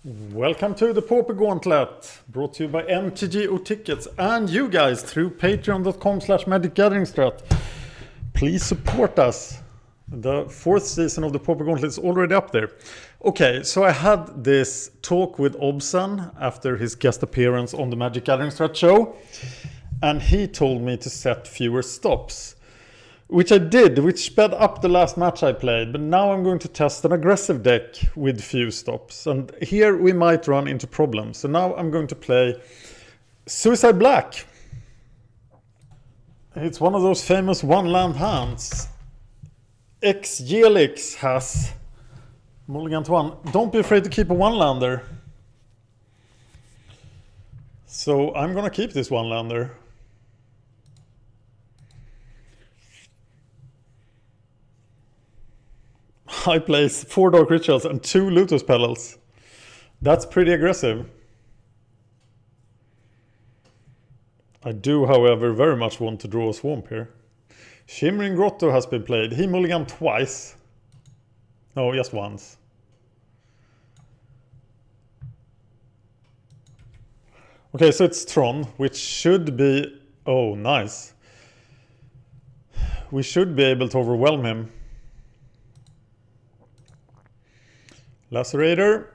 Welcome to the Pauper Gauntlet, brought to you by MTG Tickets and you guys through patreon.com/magicgatheringstrat. Please support us. The 4th season of the Pauper Gauntlet is already up there. Okay, so I had this talk with Obsen after his guest appearance on the Magic Gathering Strat show, and he told me to set fewer stops. Which I did, which sped up the last match I played, but now I'm going to test an aggressive deck with few stops. And here we might run into problems. So now I'm going to play Suicide Black. It's one of those famous one-land hands. X-Gelix has mulligan to 1. Don't be afraid to keep a one-lander. So I'm gonna keep this one-lander. I place 4 Dark Rituals and 2 Lotus Petals. That's pretty aggressive. I do, however, very much want to draw a Swamp here. Shimmering Grotto has been played. He mulliganed twice. No, just once. Okay, so it's Tron, which should be... Oh, nice. We should be able to overwhelm him. Lacerator.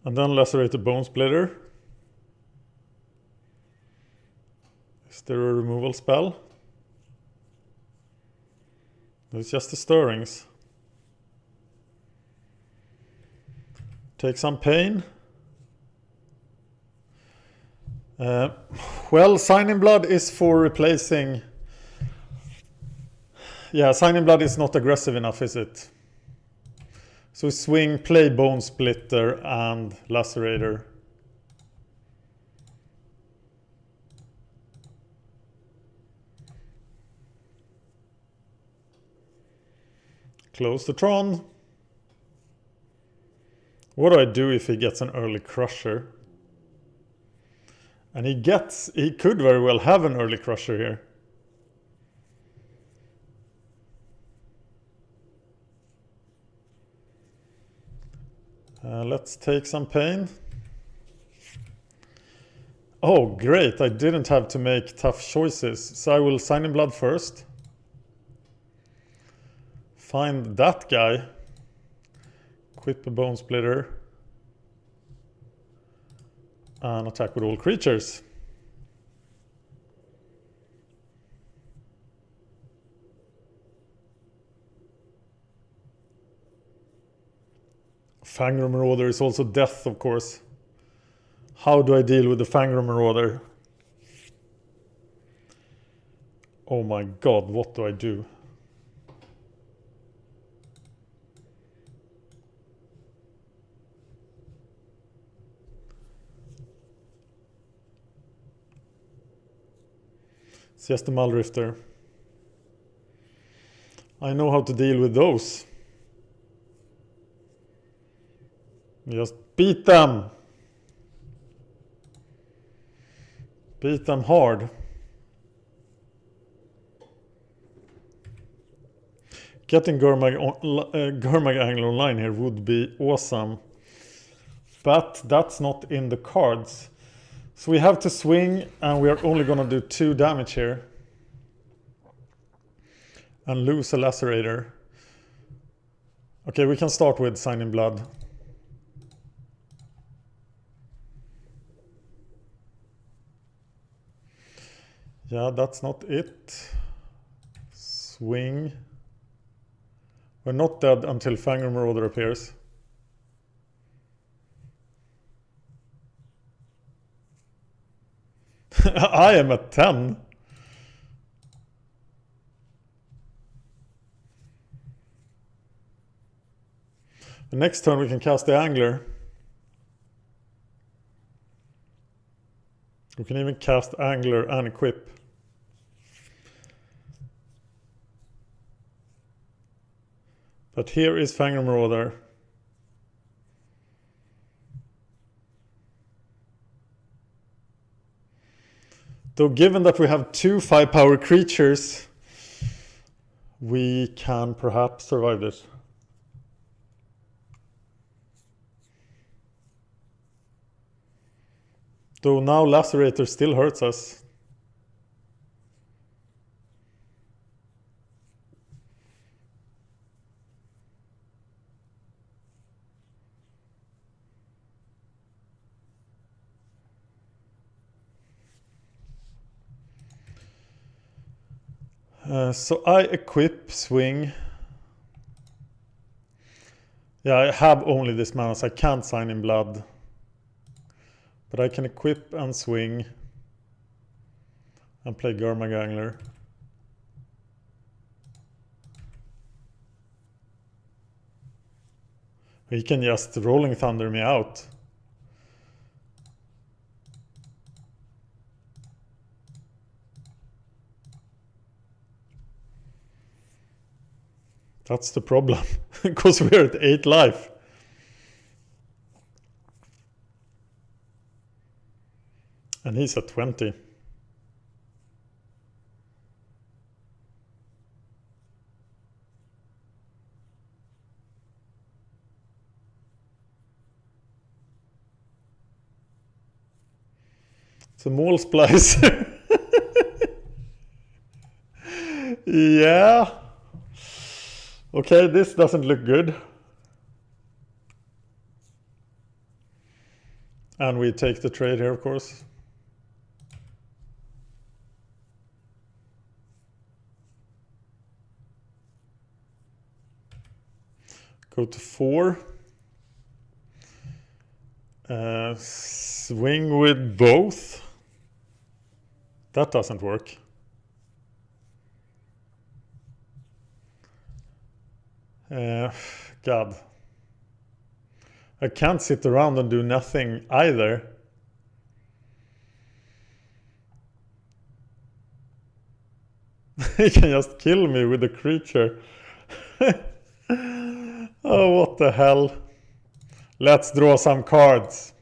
And then Lacerate the Bone Splitter. Is there a removal spell? It's just the Stirrings. Take some pain. Well, Sign in Blood is for replacing... Yeah, Sign in Blood is not aggressive enough, is it? So swing, play Bone Splitter and Lacerator. Close the Tron. What do I do if he gets an early Crusher? And he could very well have an early Crusher here. Let's take some pain. Oh, great. I didn't have to make tough choices. So I will Sign in Blood first. Find that guy. Equip a Bone Splitter. And attack with all creatures. Fangor Marauder is also death, of course. How do I deal with the Fangor Marauder? Oh my god, what do I do? It's just a Muldrifter. I know how to deal with those. Just beat them. Beat them hard. Getting Gurmag Angler online here would be awesome. But that's not in the cards. So we have to swing and we are only going to do 2 damage here. And lose a Lacerator. Okay, we can start with Sign in Blood. Yeah, that's not it. Swing. We're not dead until Fangor Marauder appears. I am at 10. The next turn we can cast the Angler. We can even cast Angler and equip. But here is Fangor Marauder. Though given that we have 2 5-power creatures, we can perhaps survive this. Though now Lacerator still hurts us. So I equip, swing. Yeah, I have only this mana, so I can't sign in blood. But I can equip and swing and play Garma Gangler. He can just Rolling Thunder me out. That's the problem, because we're at 8 life. And he's at 20. It's a Maul Splicer. Yeah. Okay, this doesn't look good. And we take the trade here, of course. Go to 4. Swing with both. That doesn't work. God. I can't sit around and do nothing either. He can just kill me with a creature. Oh, what the hell. Let's draw some cards.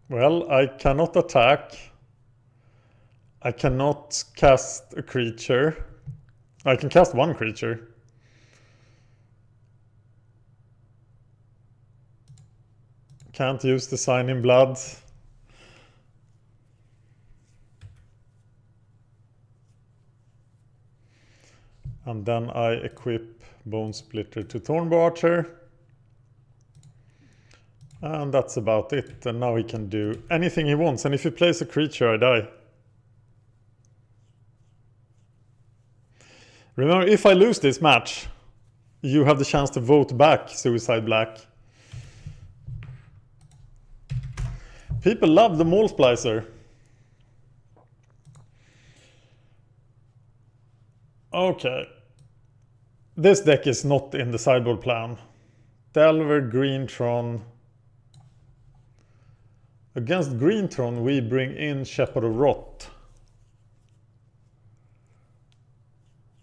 Well, I cannot attack. I cannot cast a creature. I can cast 1 creature. Can't use the Sign in Blood. And then I equip Bone Splitter to Thornbow Archer. And that's about it. And now he can do anything he wants. And if he plays a creature, I die. Remember, if I lose this match, you have the chance to vote back Suicide Black. People love the Maul Splicer. Okay. This deck is not in the sideboard plan. Delver, Green Tron. Against Green Tron, we bring in Shepherd of Rot.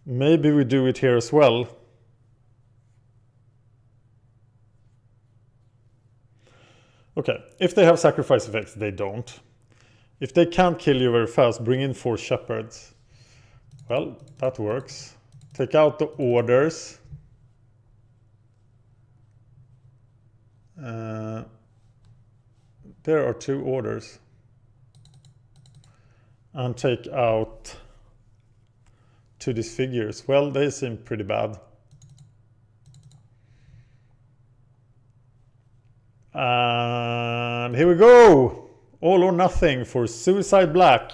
Maybe we do it here as well. Okay, if they have sacrifice effects, they don't. If they can't kill you very fast, bring in 4 Shepherds. Well, that works. Take out the orders. There are 2 orders. And take out 2 disfigures. Well, they seem pretty bad. And here we go! All or nothing for Suicide Black.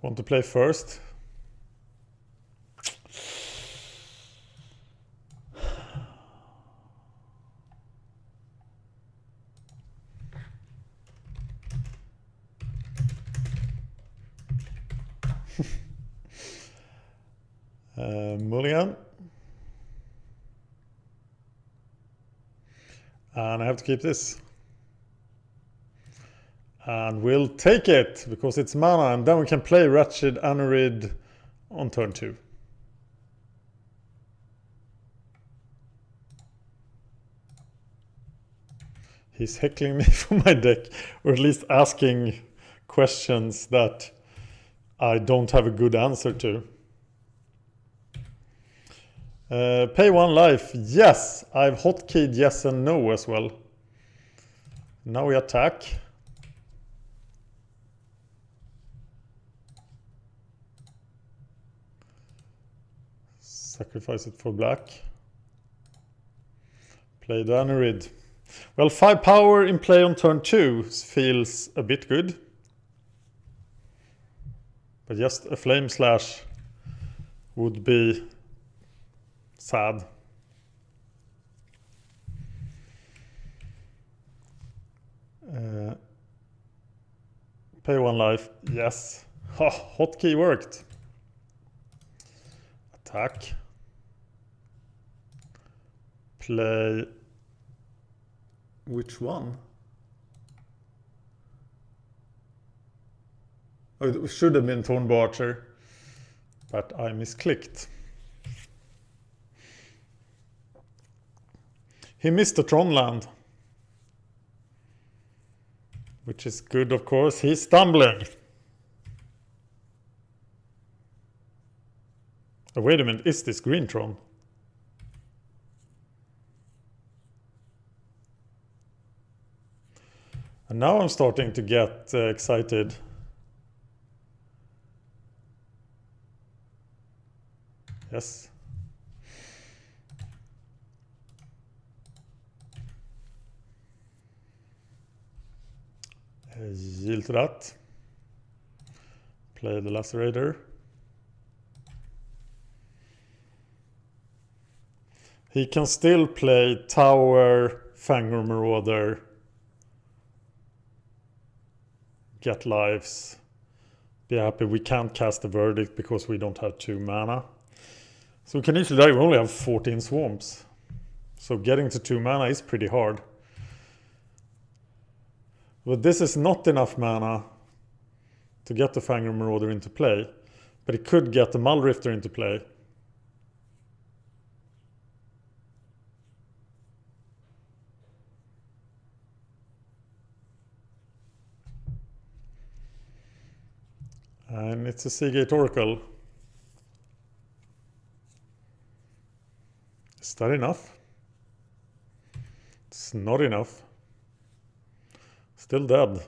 Want to play first? Mulligan. And I have to keep this. And we'll take it because it's mana, and then we can play Wretched Anurid on turn 2. He's heckling me for my deck, or at least asking questions that I don't have a good answer to. Pay 1 life. Yes, I've hotkeyed yes and no as well. Now we attack. Sacrifice it for black. Play the Anurid. Well, 5 power in play on turn 2 feels a bit good. But just a Flame Slash would be sad. Pay 1 life. Yes. Oh, hotkey worked. Attack. Play. Which one? Oh, it should have been Tron Archer, but I misclicked. He missed the Tron land, which is good, of course. He's stumbling. Oh, wait a minute, is this green Tron? And now I'm starting to get excited. Yes. Yield to that. Play the Lacerator. He can still play Tower, Fangor Marauder, get lives. Be happy we can't cast the Verdict because we don't have 2 mana. So we can easily die. We only have 14 Swamps. So getting to 2 mana is pretty hard. But this is not enough mana to get the Fangor Marauder into play. But it could get the Muldrifter into play. And it's a Seagate Oracle. Is that enough? It's not enough. Still dead.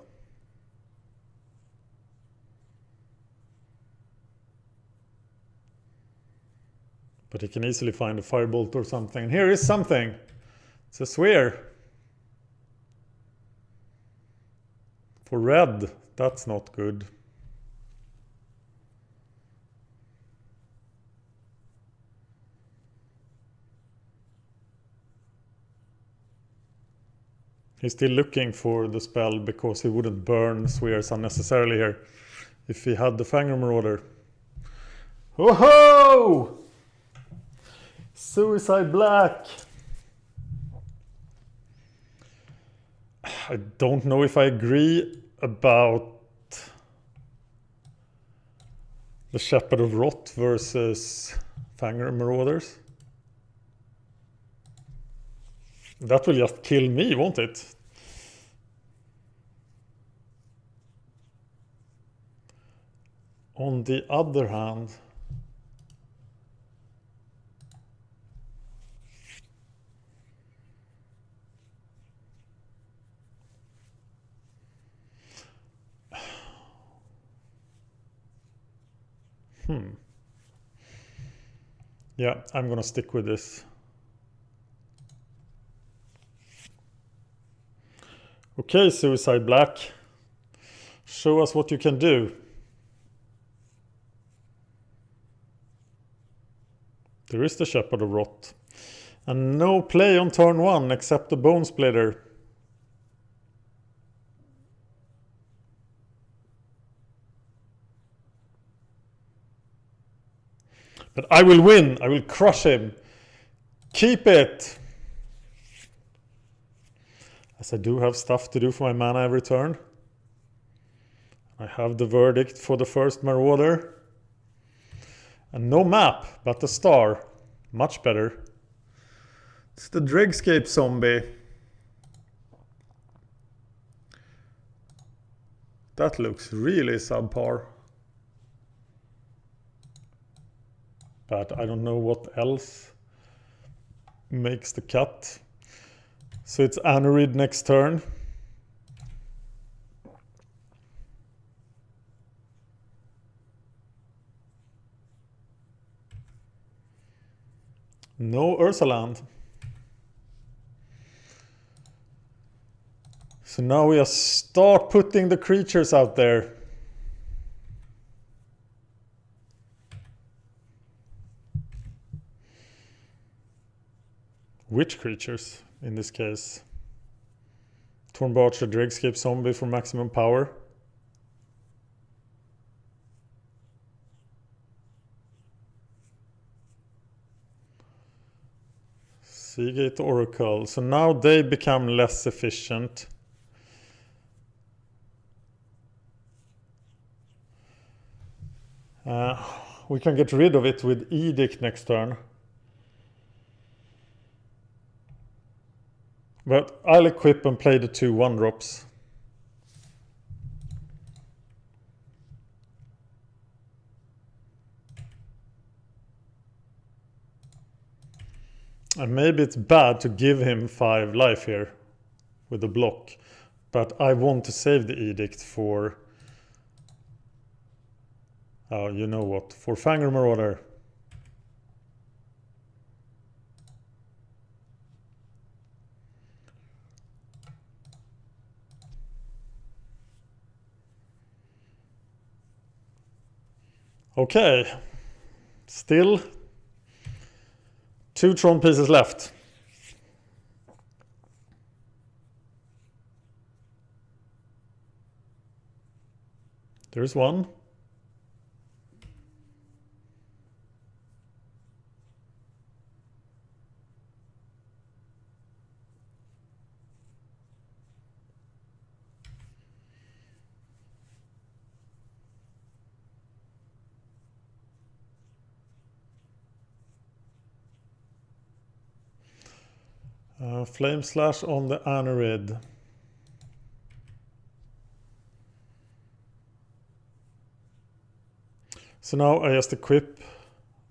But he can easily find a Firebolt or something. And here is something. It's a Sphere. For red, that's not good. He's still looking for the spell because he wouldn't burn Spheres unnecessarily here if he had the Fangor Marauder. Whoa! Suicide Black. I don't know if I agree about the Shepherd of Rot versus Fangor Marauders. That will just kill me, won't it? On the other hand, yeah, I'm gonna stick with this. Okay, Suicide Black. Show us what you can do. There is the Shepherd of Rot. And no play on turn 1 except the Bone Splitter. But I will win. I will crush him. Keep it. As I do have stuff to do for my mana every turn. I have the verdict for the first Marauder. And no map, but a star. Much better. It's the Dregscape Zombie. That looks really subpar. But I don't know what else makes the cut. So it's Anorid next turn. No Ursaland. So now we start putting the creatures out there. Which creatures in this case? Tornbarcher, Dregscape Zombie for maximum power. Seagate Oracle. So now they become less efficient. We can get rid of it with Edict next turn. But I'll equip and play the 2 1-drops. And maybe it's bad to give him 5 life here with the block. But I want to save the Edict for... Oh, you know what? For Fangor Marauder. Okay. Still 2 Tron pieces left. There's one. Flame Slash on the Anorid. So now I just equip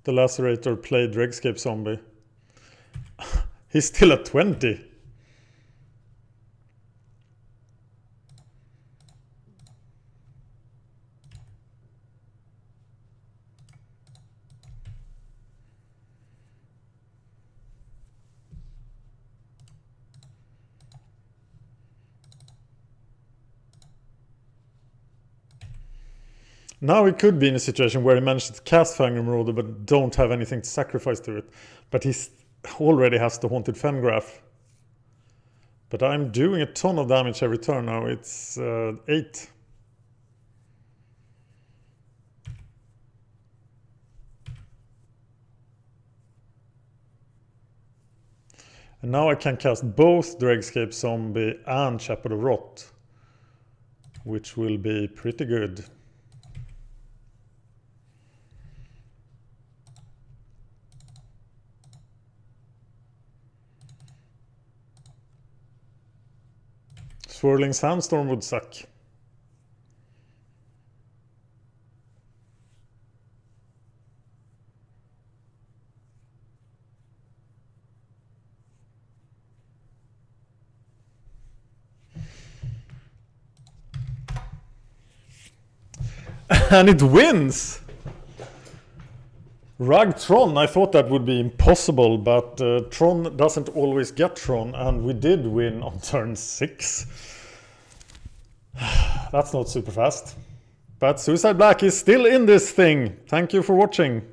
the Lacerator, play Dregscape Zombie. He's still at 20. Now he could be in a situation where he managed to cast Fangor Marauder but don't have anything to sacrifice to it. But he already has the Haunted Fengraph. But I'm doing a ton of damage every turn now. It's 8. And now I can cast both Dregscape Zombie and Shepherd of Rot, which will be pretty good. Swirling Sandstorm would suck. And it wins! Rug Tron, I thought that would be impossible, but Tron doesn't always get Tron, and we did win on turn 6. That's not super fast. But Suicide Black is still in this thing. Thank you for watching.